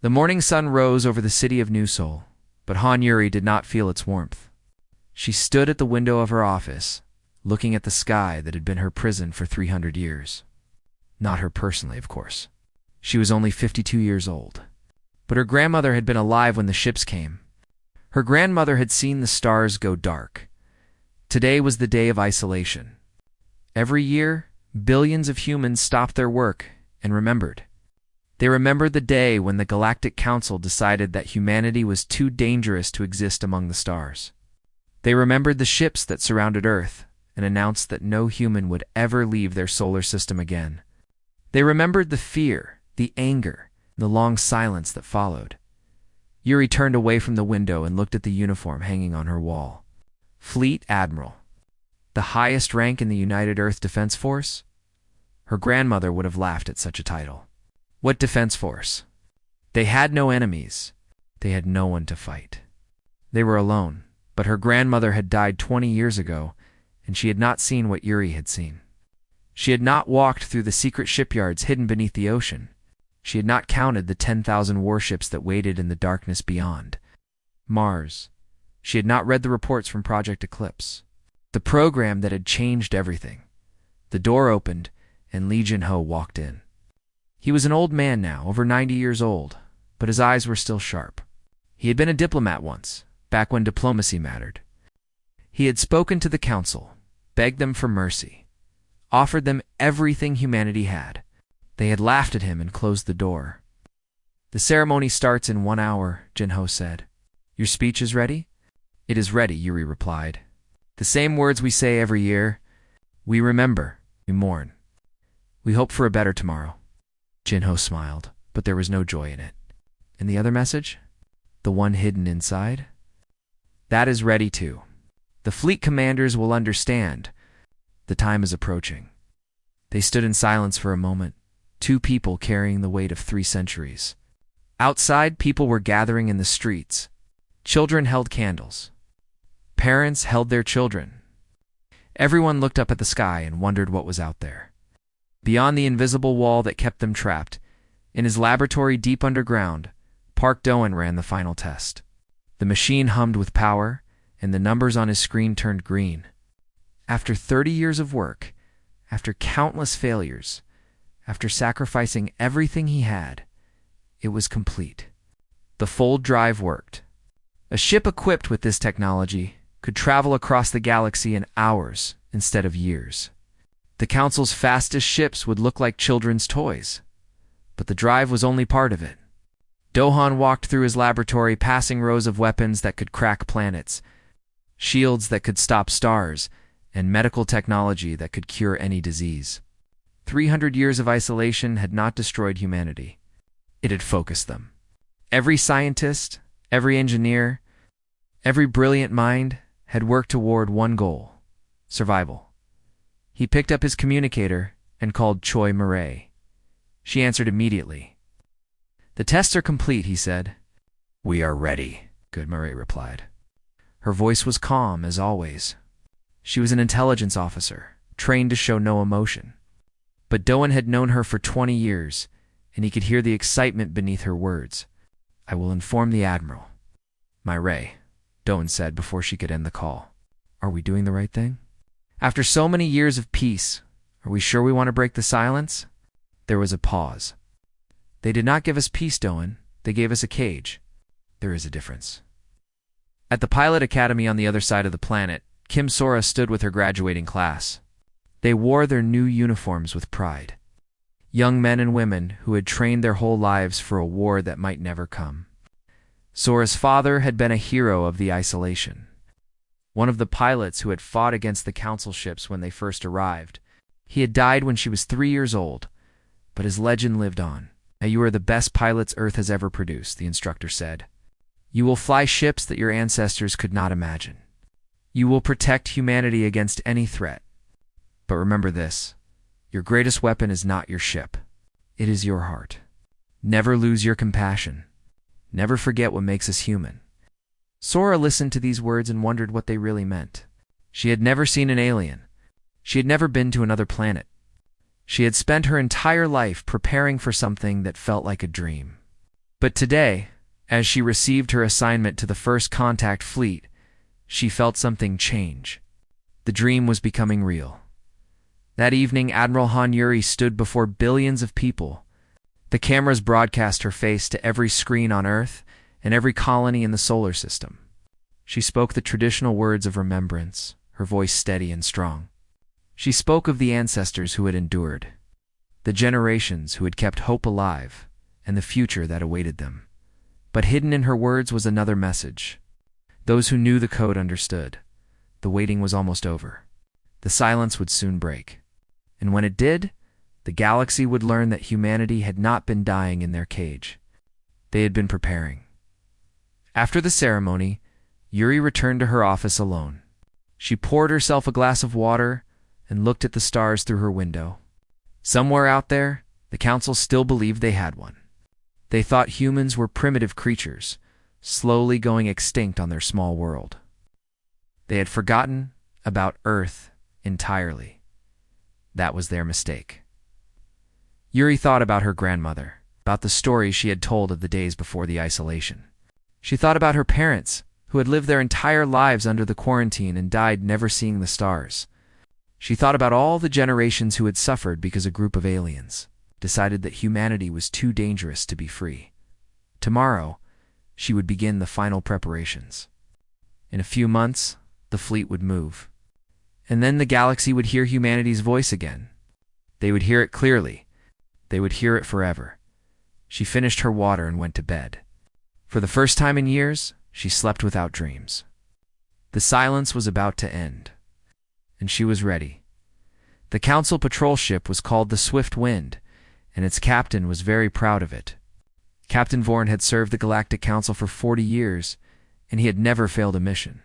The morning sun rose over the city of New Seoul, but Han Yuri did not feel its warmth. She stood at the window of her office, looking at the sky that had been her prison for 300 years. Not her personally, of course. She was only 52 years old. But her grandmother had been alive when the ships came. Her grandmother had seen the stars go dark. Today was the day of isolation. Every year, billions of humans stopped their work and remembered. They remembered the day when the Galactic Council decided that humanity was too dangerous to exist among the stars. They remembered the ships that surrounded Earth and announced that no human would ever leave their solar system again. They remembered the fear, the anger, and the long silence that followed. Yuri turned away from the window and looked at the uniform hanging on her wall. Fleet Admiral. The highest rank in the United Earth Defense Force? Her grandmother would have laughed at such a title. What defense force? They had no enemies. They had no one to fight. They were alone, but her grandmother had died 20 years ago, and she had not seen what Yuri had seen. She had not walked through the secret shipyards hidden beneath the ocean. She had not counted the 10,000 warships that waited in the darkness beyond. Mars. She had not read the reports from Project Eclipse, the program that had changed everything. The door opened, and Lee Jin-ho walked in. He was an old man now, over 90 years old, but his eyes were still sharp. He had been a diplomat once, back when diplomacy mattered. He had spoken to the council, begged them for mercy, offered them everything humanity had. They had laughed at him and closed the door. "The ceremony starts in 1 hour," Jin-ho said. "Your speech is ready?" "It is ready," Yuri replied. "The same words we say every year. We remember, we mourn. We hope for a better tomorrow." Jin-ho smiled, but there was no joy in it. "And the other message? The one hidden inside?" "That is ready too. The fleet commanders will understand. The time is approaching." They stood in silence for a moment, two people carrying the weight of 3 centuries. Outside, people were gathering in the streets. Children held candles. Parents held their children. Everyone looked up at the sky and wondered what was out there. Beyond the invisible wall that kept them trapped, in his laboratory deep underground, Park Do-eun ran the final test. The machine hummed with power, and the numbers on his screen turned green. After 30 years of work, after countless failures, after sacrificing everything he had, it was complete. The fold drive worked. A ship equipped with this technology could travel across the galaxy in hours instead of years. The Council's fastest ships would look like children's toys. But the drive was only part of it. Do-han walked through his laboratory, passing rows of weapons that could crack planets, shields that could stop stars, and medical technology that could cure any disease. 300 years of isolation had not destroyed humanity. It had focused them. Every scientist, every engineer, every brilliant mind had worked toward one goal: survival. He picked up his communicator and called Choi Murray. She answered immediately. "The tests are complete," he said. "We are ready," good Murray replied. Her voice was calm, as always. She was an intelligence officer, trained to show no emotion. But Do-eun had known her for 20 years, and he could hear the excitement beneath her words. "I will inform the Admiral." "Murray," Do-eun said before she could end the call. "Are we doing the right thing? After so many years of peace, are we sure we want to break the silence?" There was a pause. "They did not give us peace, Do-eun. They gave us a cage. There is a difference." At the pilot academy on the other side of the planet, Kim Sora stood with her graduating class. They wore their new uniforms with pride. Young men and women who had trained their whole lives for a war that might never come. Sora's father had been a hero of the isolation. One of the pilots who had fought against the council ships when they first arrived. He had died when she was 3 years old, but his legend lived on. "Now you are the best pilots Earth has ever produced," the instructor said. "You will fly ships that your ancestors could not imagine. You will protect humanity against any threat. But remember this, your greatest weapon is not your ship. It is your heart. Never lose your compassion. Never forget what makes us human." Sora listened to these words and wondered what they really meant. She had never seen an alien. She had never been to another planet. She had spent her entire life preparing for something that felt like a dream. But today, as she received her assignment to the first contact fleet, she felt something change. The dream was becoming real. That evening, Admiral Han Yuri stood before billions of people. The cameras broadcast her face to every screen on Earth and every colony in the solar system. She spoke the traditional words of remembrance, her voice steady and strong. She spoke of the ancestors who had endured, the generations who had kept hope alive, and the future that awaited them. But hidden in her words was another message. Those who knew the code understood. The waiting was almost over. The silence would soon break. And when it did, the galaxy would learn that humanity had not been dying in their cage. They had been preparing. After the ceremony, Yuri returned to her office alone. She poured herself a glass of water and looked at the stars through her window. Somewhere out there, the council still believed they had one. They thought humans were primitive creatures, slowly going extinct on their small world. They had forgotten about Earth entirely. That was their mistake. Yuri thought about her grandmother, about the stories she had told of the days before the isolation. She thought about her parents, who had lived their entire lives under the quarantine and died never seeing the stars. She thought about all the generations who had suffered because a group of aliens decided that humanity was too dangerous to be free. Tomorrow, she would begin the final preparations. In a few months, the fleet would move. And then the galaxy would hear humanity's voice again. They would hear it clearly. They would hear it forever. She finished her water and went to bed. For the first time in years, she slept without dreams. The silence was about to end, and she was ready. The Council patrol ship was called the Swift Wind, and its captain was very proud of it. Captain Vorn had served the Galactic Council for 40 years, and he had never failed a mission.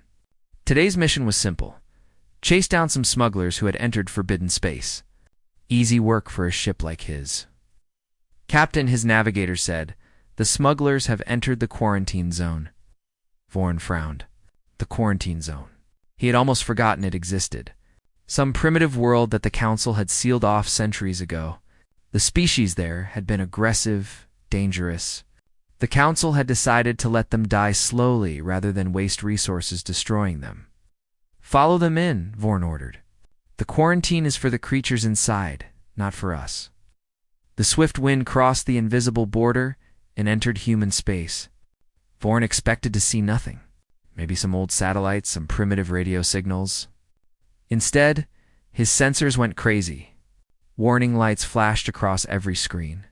Today's mission was simple. Chase down some smugglers who had entered forbidden space. Easy work for a ship like his. Captain, his navigator said, "The smugglers have entered the quarantine zone." Vorn frowned. The quarantine zone. He had almost forgotten it existed. Some primitive world that the Council had sealed off centuries ago. The species there had been aggressive, dangerous. The Council had decided to let them die slowly rather than waste resources destroying them. "Follow them in," Vorn ordered. "The quarantine is for the creatures inside, not for us." The Swift Wind crossed the invisible border and entered human space. Vorn expected to see nothing. Maybe some old satellites, some primitive radio signals. Instead, his sensors went crazy. Warning lights flashed across every screen.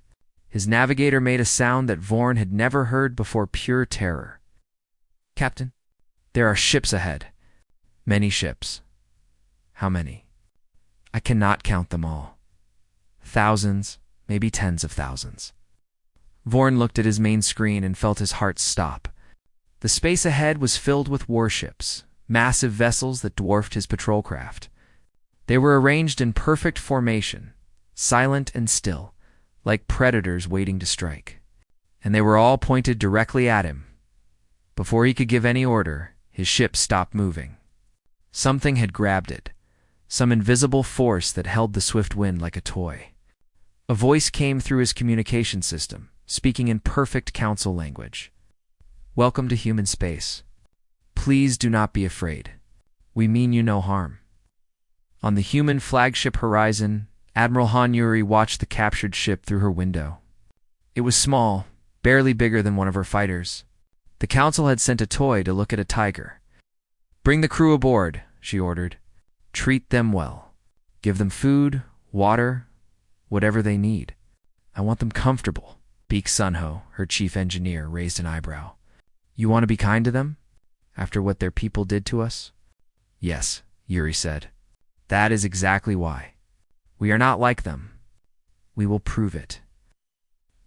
His navigator made a sound that Vorn had never heard before, pure terror. "Captain, there are ships ahead. Many ships." "How many?" "I cannot count them all. Thousands, maybe tens of thousands." Vorn looked at his main screen and felt his heart stop. The space ahead was filled with warships, massive vessels that dwarfed his patrol craft. They were arranged in perfect formation, silent and still, like predators waiting to strike. And they were all pointed directly at him. Before he could give any order, his ship stopped moving. Something had grabbed it, some invisible force that held the Swift Wind like a toy. A voice came through his communication system, speaking in perfect council language. "Welcome to human space. Please do not be afraid. We mean you no harm." On the human flagship horizon, Admiral Han Yuri watched the captured ship through her window. It was small, barely bigger than one of her fighters. The council had sent a toy to look at a tiger. "Bring the crew aboard," she ordered. "Treat them well. Give them food, water, whatever they need. I want them comfortable." Beek Sunho, her chief engineer, raised an eyebrow. "You want to be kind to them? After what their people did to us?" "Yes," Yuri said. "That is exactly why. We are not like them. We will prove it."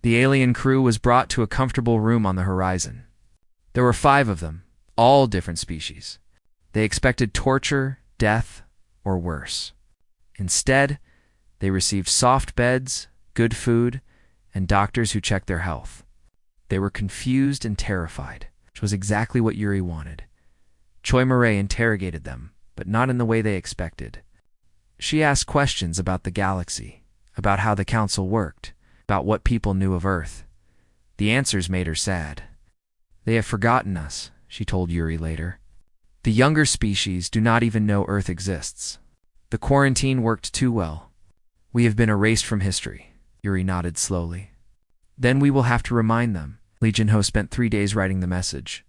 The alien crew was brought to a comfortable room on the horizon. There were 5 of them, all different species. They expected torture, death, or worse. Instead, they received soft beds, good food, and doctors who checked their health. They were confused and terrified, which was exactly what Yuri wanted. Choi Murray interrogated them, but not in the way they expected. She asked questions about the galaxy, about how the council worked, about what people knew of Earth. The answers made her sad. "They have forgotten us," she told Yuri later. "The younger species do not even know Earth exists. The quarantine worked too well. We have been erased from history." Yuri nodded slowly. "Then we will have to remind them." Lee Jin-ho spent 3 days writing the message.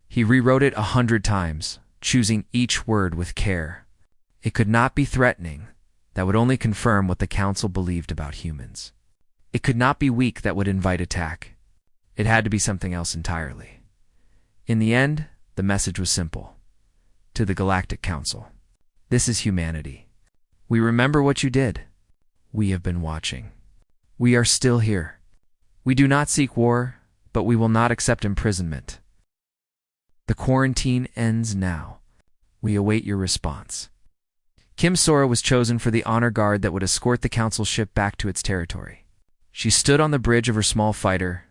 He rewrote it 100 times, choosing each word with care. It could not be threatening. That would only confirm what the council believed about humans. It could not be weak. That would invite attack. It had to be something else entirely. In the end, the message was simple. To the Galactic Council. This is humanity. We remember what you did. We have been watching. We are still here. We do not seek war, but we will not accept imprisonment. The quarantine ends now. We await your response. Kim Sora was chosen for the honor guard that would escort the council ship back to its territory. She stood on the bridge of her small fighter,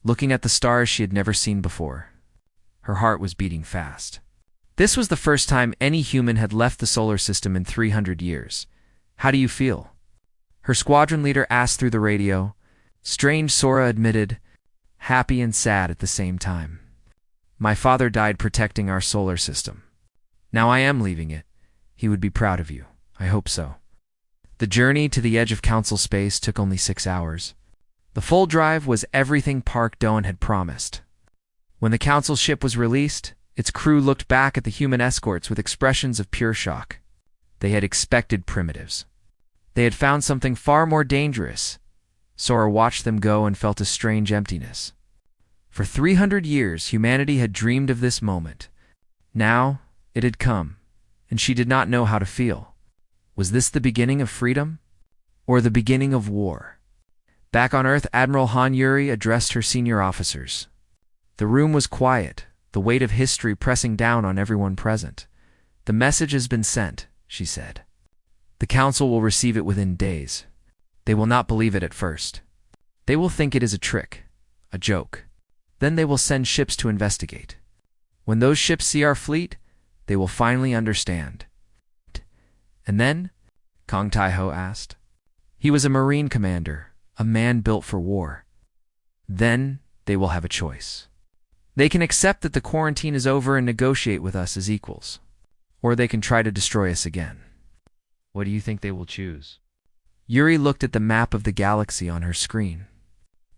looking at the stars she had never seen before. Her heart was beating fast. This was the first time any human had left the solar system in 300 years. "How do you feel?" her squadron leader asked through the radio. Strange, Sora admitted, happy and sad at the same time. "My father died protecting our solar system. Now I am leaving it. He would be proud of you. I hope so." The journey to the edge of council space took only 6 hours. The full drive was everything Park Do-eun had promised. When the council ship was released, its crew looked back at the human escorts with expressions of pure shock. They had expected primitives. They had found something far more dangerous. Sora watched them go and felt a strange emptiness. For 300 years, humanity had dreamed of this moment. Now, it had come, and she did not know how to feel. Was this the beginning of freedom? Or the beginning of war? Back on Earth, Admiral Han Yuri addressed her senior officers. The room was quiet, the weight of history pressing down on everyone present. "The message has been sent," she said. "The council will receive it within days. They will not believe it at first. They will think it is a trick, a joke. Then they will send ships to investigate. When those ships see our fleet, they will finally understand." "And then?" Kong Tai-ho asked. He was a Marine commander, a man built for war. "Then they will have a choice. They can accept that the quarantine is over and negotiate with us as equals. Or they can try to destroy us again." "What do you think they will choose?" Yuri looked at the map of the galaxy on her screen.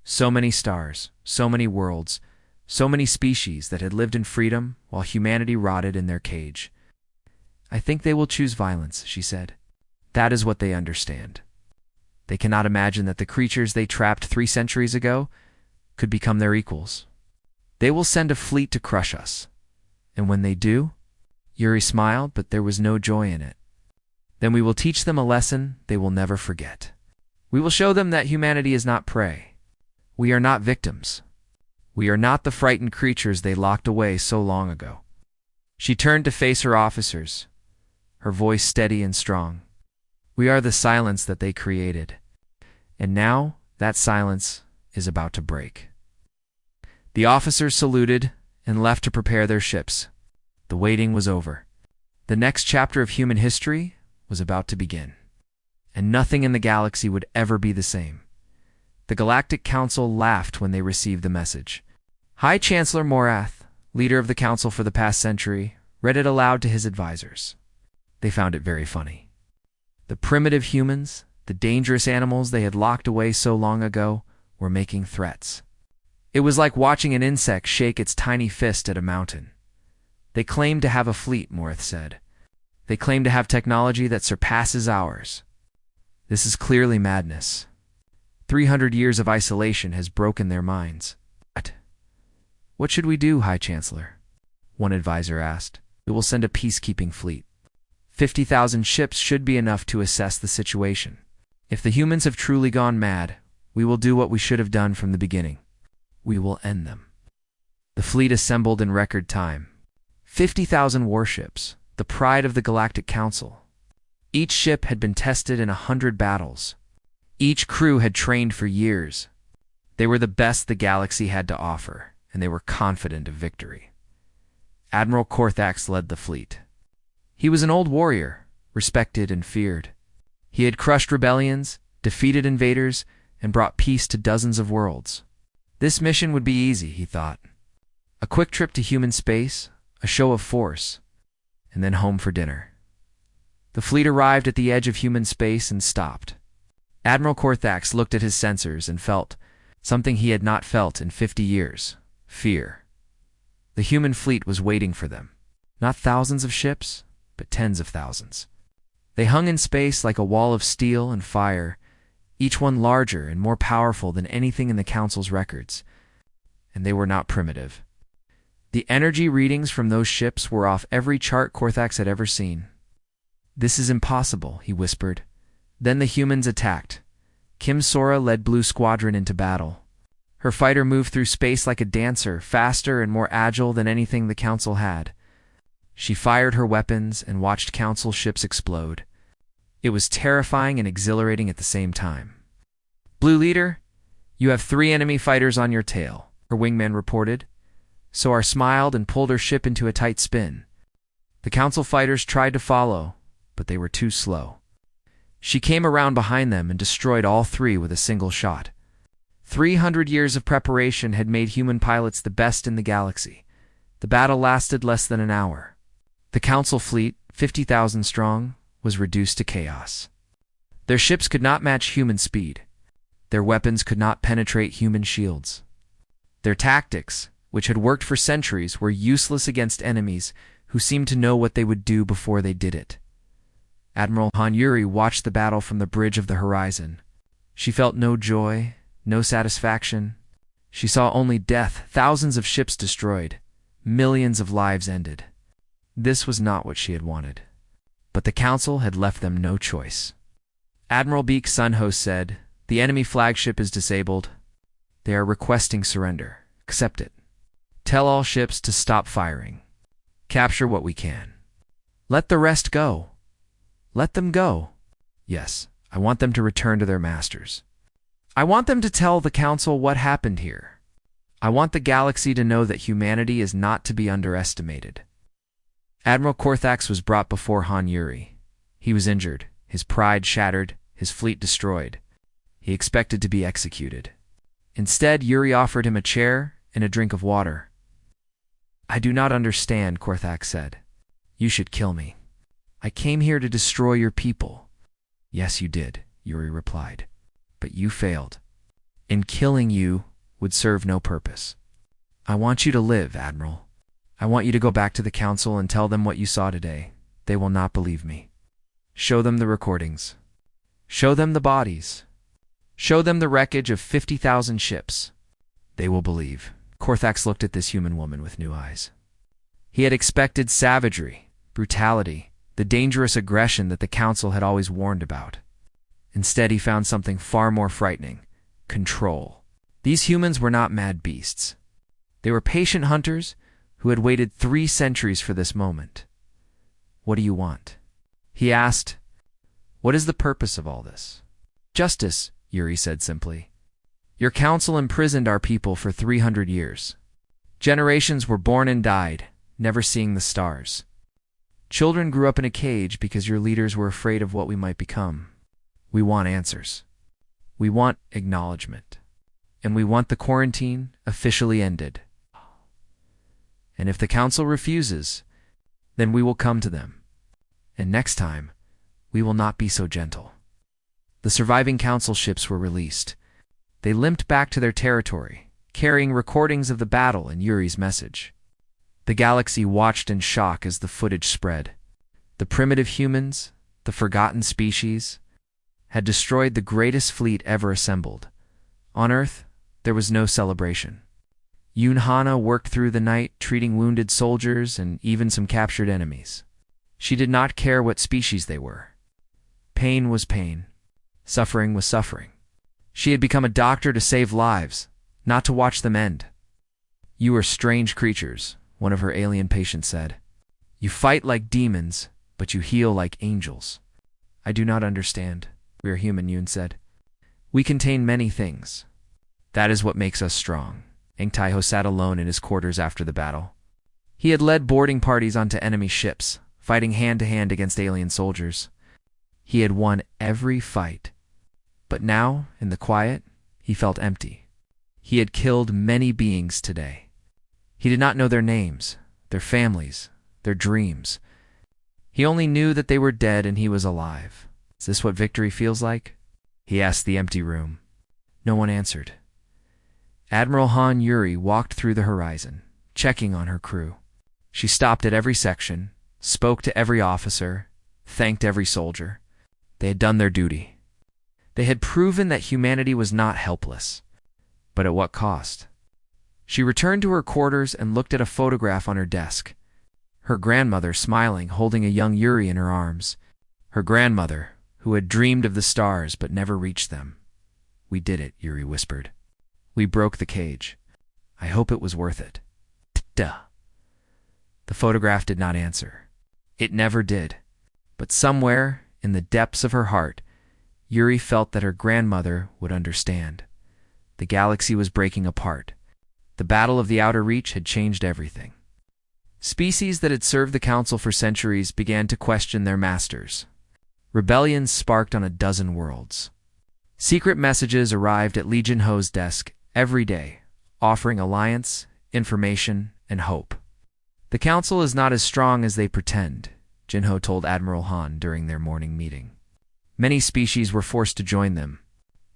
So many stars, so many worlds, so many species that had lived in freedom while humanity rotted in their cage. "I think they will choose violence," she said. "That is what they understand. They cannot imagine that the creatures they trapped 3 centuries ago could become their equals. They will send a fleet to crush us. And when they do," Yuri smiled, but there was no joy in it, "then we will teach them a lesson they will never forget. We will show them that humanity is not prey. We are not victims. We are not the frightened creatures they locked away so long ago." She turned to face her officers, her voice steady and strong. "We are the silence that they created. And now that silence is about to break." The officers saluted and left to prepare their ships. The waiting was over. The next chapter of human history was about to begin. And nothing in the galaxy would ever be the same. The Galactic Council laughed when they received the message. High Chancellor Morath, leader of the Council for the past century, read it aloud to his advisors. They found it very funny. The primitive humans, the dangerous animals they had locked away so long ago, were making threats. It was like watching an insect shake its tiny fist at a mountain. "They claim to have a fleet," Morath said. "They claim to have technology that surpasses ours. This is clearly madness. 300 years of isolation has broken their minds." "What should we do, High Chancellor?" one advisor asked. "We will send a peacekeeping fleet. 50,000 ships should be enough to assess the situation. If the humans have truly gone mad, we will do what we should have done from the beginning. We will end them." The fleet assembled in record time. 50,000 warships, the pride of the Galactic Council. Each ship had been tested in 100 battles. Each crew had trained for years. They were the best the galaxy had to offer, and they were confident of victory. Admiral Korthax led the fleet. He was an old warrior, respected and feared. He had crushed rebellions, defeated invaders, and brought peace to dozens of worlds. This mission would be easy, he thought. A quick trip to human space, a show of force, and then home for dinner. The fleet arrived at the edge of human space and stopped. Admiral Korthax looked at his sensors and felt something he had not felt in 50 years: fear. The human fleet was waiting for them. Not thousands of ships, but tens of thousands. They hung in space like a wall of steel and fire, each one larger and more powerful than anything in the Council's records. And they were not primitive. The energy readings from those ships were off every chart Korthax had ever seen. "This is impossible," he whispered. Then the humans attacked. Kim Sora led Blue Squadron into battle. Her fighter moved through space like a dancer, faster and more agile than anything the Council had. She fired her weapons and watched Council ships explode. It was terrifying and exhilarating at the same time. "Blue Leader, you have 3 enemy fighters on your tail," her wingman reported. Sora smiled and pulled her ship into a tight spin. The Council fighters tried to follow, but they were too slow. She came around behind them and destroyed all 3 with a single shot. 300 years of preparation had made human pilots the best in the galaxy. The battle lasted less than an hour. The Council fleet, 50,000 strong, was reduced to chaos. Their ships could not match human speed. Their weapons could not penetrate human shields. Their tactics, which had worked for centuries, were useless against enemies who seemed to know what they would do before they did it. Admiral Han Yuri watched the battle from the bridge of the horizon. She felt no joy, no satisfaction. She saw only death, thousands of ships destroyed, millions of lives ended. This was not what she had wanted. But the Council had left them no choice. Admiral Beak Sunhost said, "The enemy flagship is disabled. They are requesting surrender. Accept it. Tell all ships to stop firing. Capture what we can. Let the rest go. Let them go. Yes, I want them to return to their masters. I want them to tell the Council what happened here. I want the galaxy to know that humanity is not to be underestimated." Admiral Korthax was brought before Han Yuri. He was injured, his pride shattered, his fleet destroyed. He expected to be executed. Instead, Yuri offered him a chair and a drink of water. "I do not understand," Korthax said. "You should kill me. I came here to destroy your people." "Yes, you did," Yuri replied. "But you failed. And killing you would serve no purpose. I want you to live, Admiral. I want you to go back to the Council and tell them what you saw today. They will not believe me. Show them the recordings. Show them the bodies. Show them the wreckage of 50,000 ships. They will believe." Korthax looked at this human woman with new eyes. He had expected savagery, brutality, the dangerous aggression that the Council had always warned about. Instead, he found something far more frightening: control. These humans were not mad beasts. They were patient hunters who had waited 3 centuries for this moment. "What do you want?" he asked. "What is the purpose of all this?" "Justice," Yuri said simply. "Your Council imprisoned our people for 300 years. Generations were born and died, never seeing the stars. Children grew up in a cage because your leaders were afraid of what we might become. We want answers. We want acknowledgement. And we want the quarantine officially ended. And if the Council refuses, then we will come to them. And next time, we will not be so gentle." The surviving Council ships were released. They limped back to their territory, carrying recordings of the battle and Yuri's message. The galaxy watched in shock as the footage spread. The primitive humans, the forgotten species, had destroyed the greatest fleet ever assembled. On Earth, there was no celebration. Yoon Hana worked through the night, treating wounded soldiers and even some captured enemies. She did not care what species they were. Pain was pain. Suffering was suffering. She had become a doctor to save lives, not to watch them end. "You are strange creatures," one of her alien patients said. "You fight like demons, but you heal like angels." "I do not understand." "We are human," Yoon said. "We contain many things. That is what makes us strong." Eng Taiho sat alone in his quarters after the battle. He had led boarding parties onto enemy ships, fighting hand-to-hand against alien soldiers. He had won every fight. But now, in the quiet, he felt empty. He had killed many beings today. He did not know their names, their families, their dreams. He only knew that they were dead and he was alive. Is this what victory feels like? He asked the empty room. No one answered. Admiral Han Yuri walked through the horizon, checking on her crew. She stopped at every section, spoke to every officer, thanked every soldier. They had done their duty. They had proven that humanity was not helpless. But at what cost? She returned to her quarters and looked at a photograph on her desk. Her grandmother smiling, holding a young Yuri in her arms. Her grandmother, who had dreamed of the stars but never reached them. We did it, Yuri whispered. We broke the cage. I hope it was worth it. Duh. The photograph did not answer. It never did. But somewhere, in the depths of her heart, Yuri felt that her grandmother would understand. The galaxy was breaking apart. The Battle of the Outer Reach had changed everything. Species that had served the Council for centuries began to question their masters. Rebellions sparked on a dozen worlds. Secret messages arrived at Legion Ho's desk every day, offering alliance, information, and hope. The Council is not as strong as they pretend, Jinho told Admiral Han during their morning meeting. Many species were forced to join them.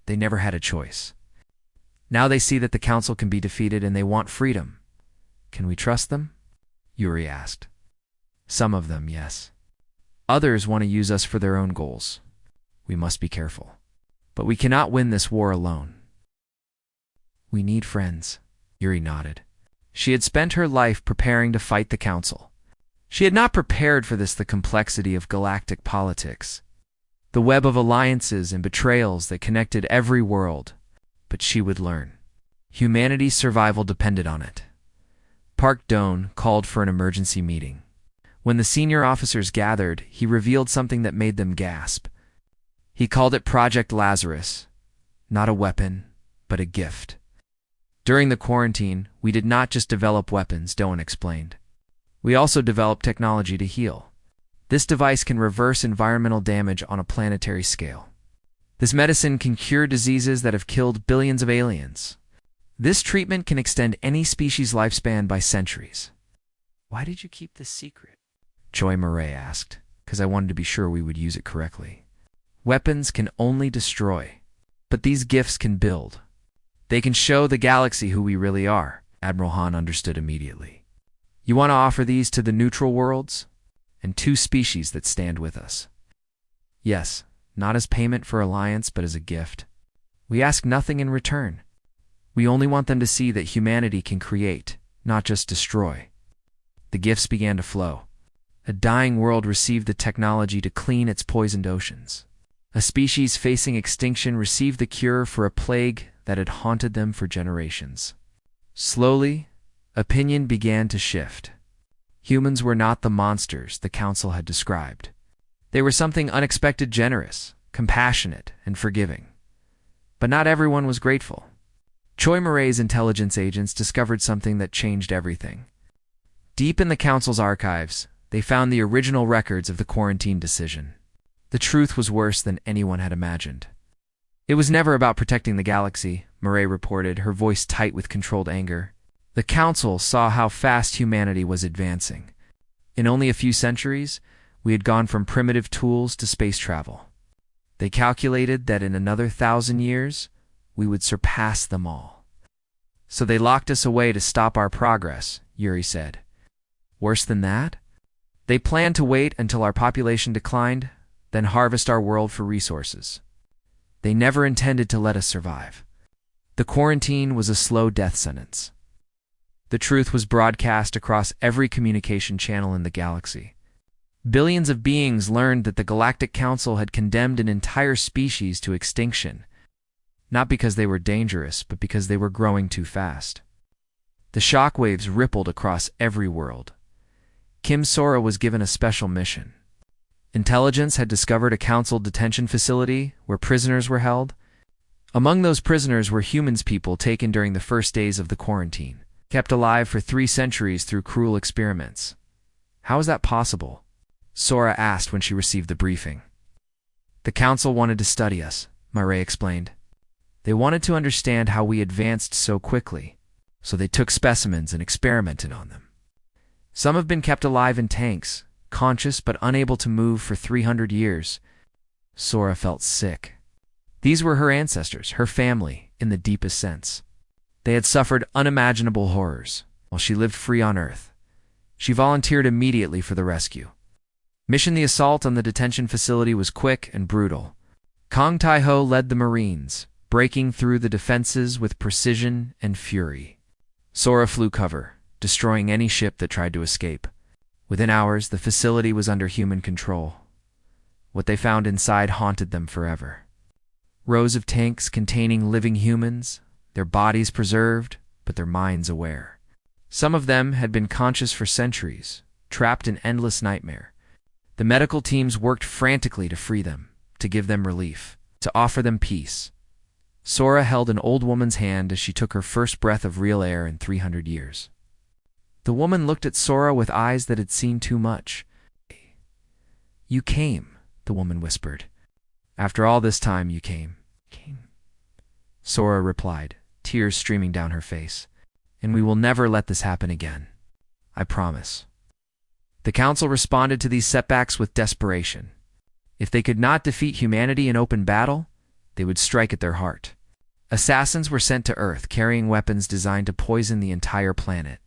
They never had a choice. Now they see that the Council can be defeated and they want freedom. Can we trust them? Yuri asked. Some of them, yes. Others want to use us for their own goals. We must be careful. But we cannot win this war alone. We need friends, Yuri nodded. She had spent her life preparing to fight the Council. She had not prepared for the complexity of galactic politics, the web of alliances and betrayals that connected every world. But she would learn. Humanity's survival depended on it. Park Doan called for an emergency meeting. When the senior officers gathered, he revealed something that made them gasp. He called it Project Lazarus, not a weapon, but a gift. During the quarantine, we did not just develop weapons, Doan explained. We also developed technology to heal. This device can reverse environmental damage on a planetary scale. This medicine can cure diseases that have killed billions of aliens. This treatment can extend any species' lifespan by centuries. Why did you keep this secret? Choi Murray asked, because I wanted to be sure we would use it correctly. Weapons can only destroy, but these gifts can build. They can show the galaxy who we really are, Admiral Han understood immediately. You want to offer these to the neutral worlds? And 2 species that stand with us. Yes. Not as payment for alliance, but as a gift. We ask nothing in return. We only want them to see that humanity can create, not just destroy. The gifts began to flow. A dying world received the technology to clean its poisoned oceans. A species facing extinction received the cure for a plague that had haunted them for generations. Slowly, opinion began to shift. Humans were not the monsters the Council had described. They were something unexpected, generous, compassionate, and forgiving. But not everyone was grateful. Choi Murray's intelligence agents discovered something that changed everything. Deep in the Council's archives, they found the original records of the quarantine decision. The truth was worse than anyone had imagined. It was never about protecting the galaxy, Murray reported, her voice tight with controlled anger. The Council saw how fast humanity was advancing. In only a few centuries, we had gone from primitive tools to space travel. They calculated that in another 1,000 years, we would surpass them all. So they locked us away to stop our progress, Yuri said. Worse than that? They planned to wait until our population declined, then harvest our world for resources. They never intended to let us survive. The quarantine was a slow death sentence. The truth was broadcast across every communication channel in the galaxy. Billions of beings learned that the Galactic Council had condemned an entire species to extinction, not because they were dangerous, but because they were growing too fast. The shockwaves rippled across every world. Kim Sora was given a special mission. Intelligence had discovered a Council detention facility where prisoners were held. Among those prisoners were humans, people taken during the first days of the quarantine, kept alive for 3 centuries through cruel experiments. How is that possible? Sora asked when she received the briefing. The Council wanted to study us, Murray explained. They wanted to understand how we advanced so quickly, so they took specimens and experimented on them. Some have been kept alive in tanks, conscious but unable to move for 300 years. Sora felt sick. These were her ancestors, her family, in the deepest sense. They had suffered unimaginable horrors while she lived free on Earth. She volunteered immediately for the rescue. The assault on the detention facility was quick and brutal. Kong Tai-ho led the Marines, breaking through the defenses with precision and fury. Sora flew cover, destroying any ship that tried to escape. Within hours, the facility was under human control. What they found inside haunted them forever. Rows of tanks containing living humans, their bodies preserved, but their minds aware. Some of them had been conscious for centuries, trapped in endless nightmare. The medical teams worked frantically to free them, to give them relief, to offer them peace. Sora held an old woman's hand as she took her first breath of real air in 300 years. The woman looked at Sora with eyes that had seen too much. "You came," the woman whispered. "After all this time, you came." Sora replied, tears streaming down her face. "And we will never let this happen again. I promise." The Council responded to these setbacks with desperation. If they could not defeat humanity in open battle, they would strike at their heart. Assassins were sent to Earth carrying weapons designed to poison the entire planet.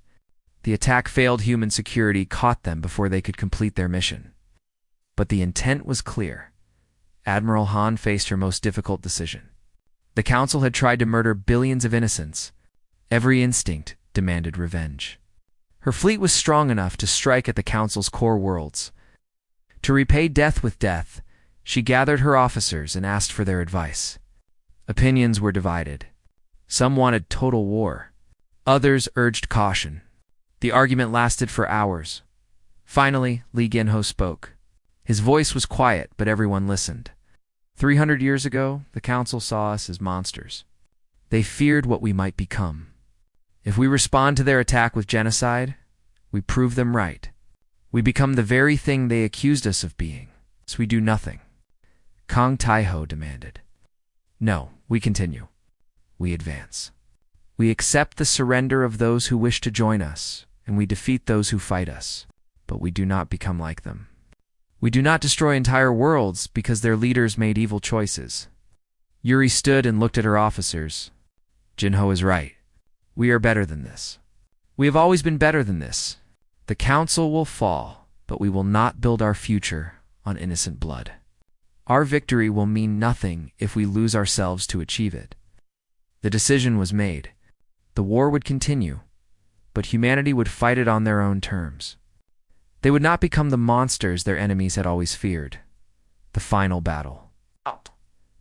The attack failed. Human security caught them before they could complete their mission. But the intent was clear. Admiral Han faced her most difficult decision. The Council had tried to murder billions of innocents. Every instinct demanded revenge. Her fleet was strong enough to strike at the Council's core worlds. To repay death with death, she gathered her officers and asked for their advice. Opinions were divided. Some wanted total war. Others urged caution. The argument lasted for hours. Finally, Li Genho spoke. His voice was quiet, but everyone listened. 300 years ago, the Council saw us as monsters. They feared what we might become. If we respond to their attack with genocide, we prove them right. We become the very thing they accused us of being, so we do nothing. Kong Tai-ho demanded. "No, we continue. We advance. We accept the surrender of those who wish to join us, and we defeat those who fight us, but we do not become like them. We do not destroy entire worlds because their leaders made evil choices." Yuri stood and looked at her officers. "Jinho is right. We are better than this. We have always been better than this. The Council will fall, but we will not build our future on innocent blood. Our victory will mean nothing if we lose ourselves to achieve it." The decision was made. The war would continue, but humanity would fight it on their own terms. They would not become the monsters their enemies had always feared. The final battle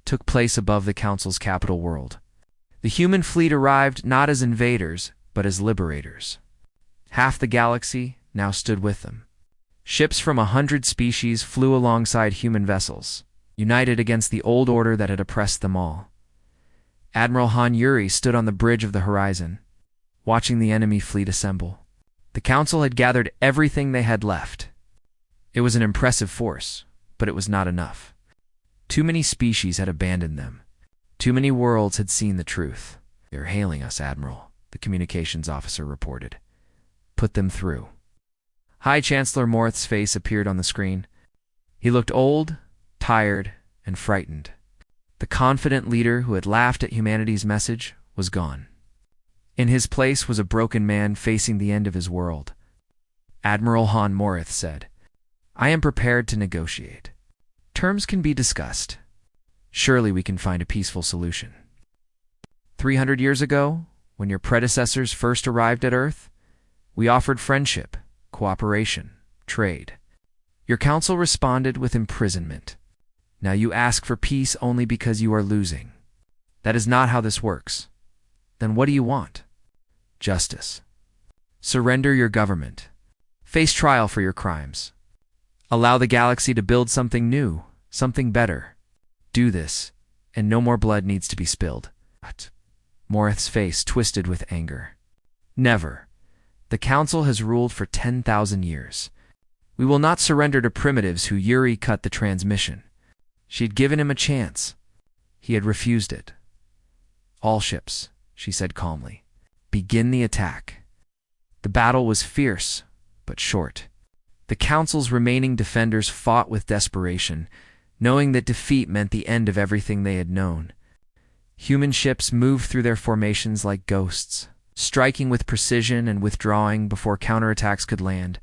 took place above the Council's capital world. The human fleet arrived not as invaders, but as liberators. Half the galaxy now stood with them. Ships from 100 species flew alongside human vessels, united against the old order that had oppressed them all. Admiral Han Yuri stood on the bridge of the horizon, watching the enemy fleet assemble. The Council had gathered everything they had left. It was an impressive force, but it was not enough. Too many species had abandoned them. Too many worlds had seen the truth. "They're hailing us, Admiral," the communications officer reported. "Put them through." High Chancellor Morth's face appeared on the screen. He looked old, tired, and frightened. The confident leader who had laughed at humanity's message was gone. In his place was a broken man facing the end of his world. Admiral Han Morith said, "I am prepared to negotiate. Terms can be discussed. Surely we can find a peaceful solution. 300 years ago, when your predecessors first arrived at Earth, we offered friendship, cooperation, trade. Your council responded with imprisonment. Now you ask for peace only because you are losing. That is not how this works. Then what do you want? Justice. Surrender your government. Face trial for your crimes. Allow the galaxy to build something new, something better. Do this, and no more blood needs to be spilled." Morith's face twisted with anger. "Never. The Council has ruled for 10,000 years. We will not surrender to primitives who Yuri cut the transmission. She had given him a chance. He had refused it. "All ships," she said calmly. "Begin the attack." The battle was fierce, but short. The Council's remaining defenders fought with desperation, knowing that defeat meant the end of everything they had known. Human ships moved through their formations like ghosts, striking with precision and withdrawing before counterattacks could land.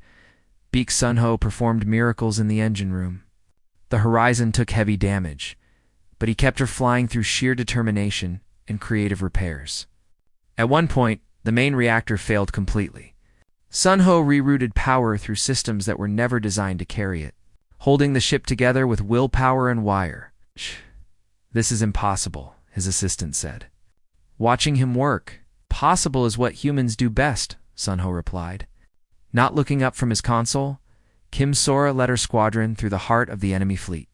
Beak Sun-Ho performed miracles in the engine room. The Horizon took heavy damage, but he kept her flying through sheer determination and creative repairs. At one point, the main reactor failed completely. Sun-Ho rerouted power through systems that were never designed to carry it, holding the ship together with willpower and wire. "This is impossible," his assistant said. Watching him work, "Possible is what humans do best," Sun-Ho replied. Not looking up from his console, Kim Sora led her squadron through the heart of the enemy fleet.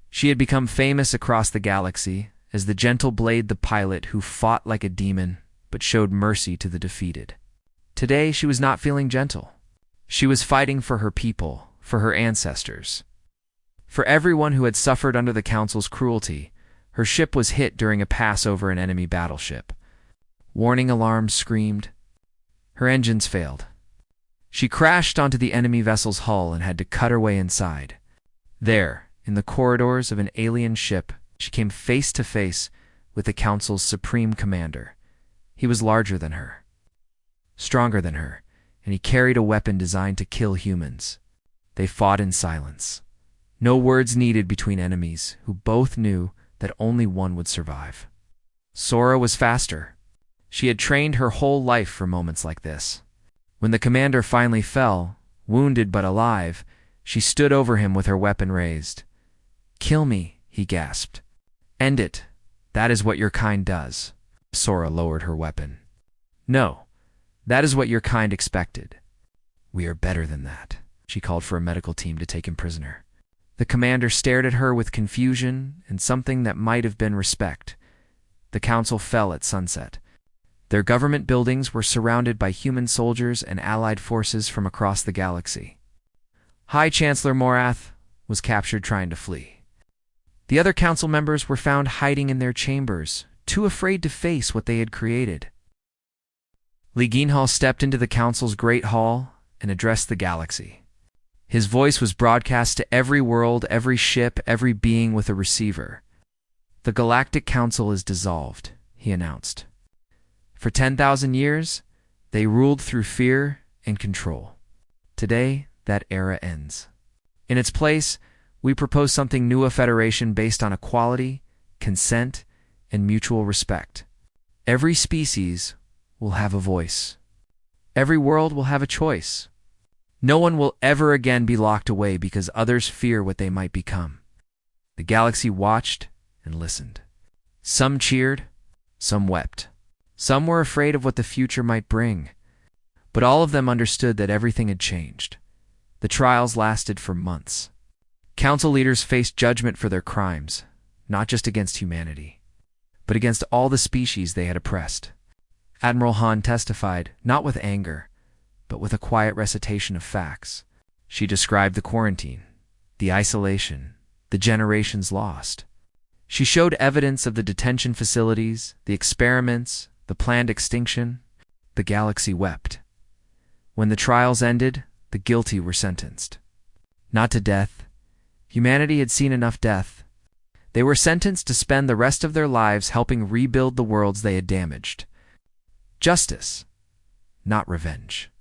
She had become famous across the galaxy as the gentle Blade the pilot who fought like a demon but showed mercy to the defeated. Today, she was not feeling gentle. She was fighting for her people, for her ancestors. For everyone who had suffered under the Council's cruelty, her ship was hit during a pass over an enemy battleship. Warning alarms screamed. Her engines failed. She crashed onto the enemy vessel's hull and had to cut her way inside. There, in the corridors of an alien ship, she came face to face with the Council's supreme commander. He was larger than her, stronger than her, and he carried a weapon designed to kill humans. They fought in silence. No words needed between enemies who both knew that only one would survive. Sora was faster. She had trained her whole life for moments like this. When the commander finally fell, wounded but alive, she stood over him with her weapon raised. "Kill me," he gasped. "End it. That is what your kind does." Sora lowered her weapon. "No, that is what your kind expected. We are better than that." She called for a medical team to take him prisoner. The commander stared at her with confusion and something that might have been respect. The Council fell at sunset. Their government buildings were surrounded by human soldiers and allied forces from across the galaxy. High Chancellor Morath was captured trying to flee. The other council members were found hiding in their chambers, too afraid to face what they had created. Li Ginhal stepped into the council's great hall and addressed the galaxy. His voice was broadcast to every world, every ship, every being with a receiver. "The Galactic Council is dissolved," he announced. For 10,000 years, they ruled through fear and control. Today, that era ends. In its place, we propose something new: a federation based on equality, consent, and mutual respect. Every species will have a voice. Every world will have a choice. No one will ever again be locked away because others fear what they might become. The galaxy watched and listened. Some cheered, some wept. Some were afraid of what the future might bring. But all of them understood that everything had changed. The trials lasted for months. Council leaders faced judgment for their crimes, not just against humanity, but against all the species they had oppressed. Admiral Han testified, not with anger, but with a quiet recitation of facts. She described the quarantine, the isolation, the generations lost. She showed evidence of the detention facilities, the experiments, the planned extinction. The galaxy wept. When the trials ended, the guilty were sentenced. Not to death. Humanity had seen enough death. They were sentenced to spend the rest of their lives helping rebuild the worlds they had damaged. Justice, not revenge.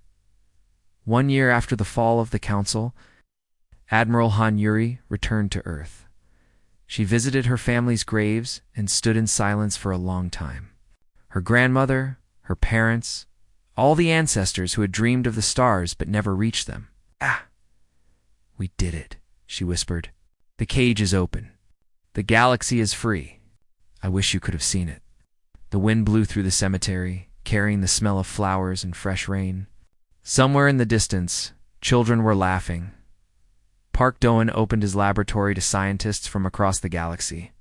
1 year after the fall of the Council, Admiral Han Yuri returned to Earth. She visited her family's graves and stood in silence for a long time. Her grandmother, her parents, all the ancestors who had dreamed of the stars but never reached them. "We did it," she whispered. "The cage is open. The galaxy is free. I wish you could have seen it." The wind blew through the cemetery, carrying the smell of flowers and fresh rain. Somewhere in the distance, children were laughing. Park Doan opened his laboratory to scientists from across the galaxy.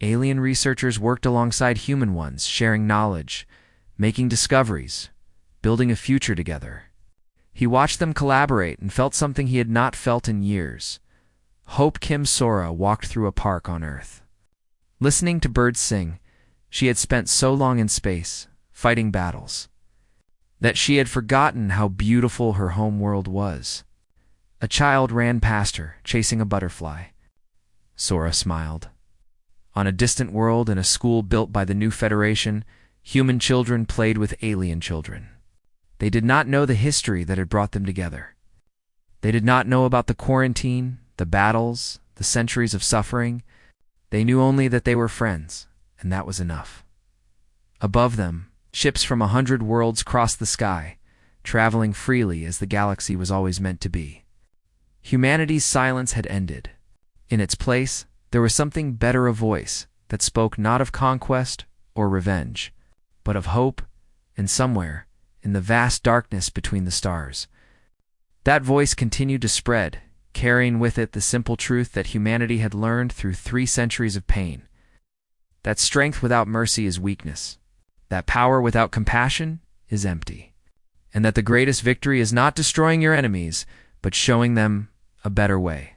Alien researchers worked alongside human ones, sharing knowledge, making discoveries, building a future together. He watched them collaborate and felt something he had not felt in years. Hope Kim Sora walked through a park on Earth. Listening to birds sing, She had spent so long in space, fighting battles, that she had forgotten how beautiful her home world was. A child ran past her, chasing a butterfly. Sora smiled. On a distant world in a school built by the new Federation, human children played with alien children. They did not know the history that had brought them together. They did not know about the quarantine, the battles, the centuries of suffering. They knew only that they were friends, and that was enough. Above them, ships from 100 worlds crossed the sky, traveling freely as the galaxy was always meant to be. Humanity's silence had ended. In its place, there was something better, a voice that spoke not of conquest or revenge, but of hope, and somewhere, in the vast darkness between the stars. That voice continued to spread, carrying with it the simple truth that humanity had learned through 3 centuries of pain. That strength without mercy is weakness. That power without compassion is empty. And that the greatest victory is not destroying your enemies, but showing them a better way.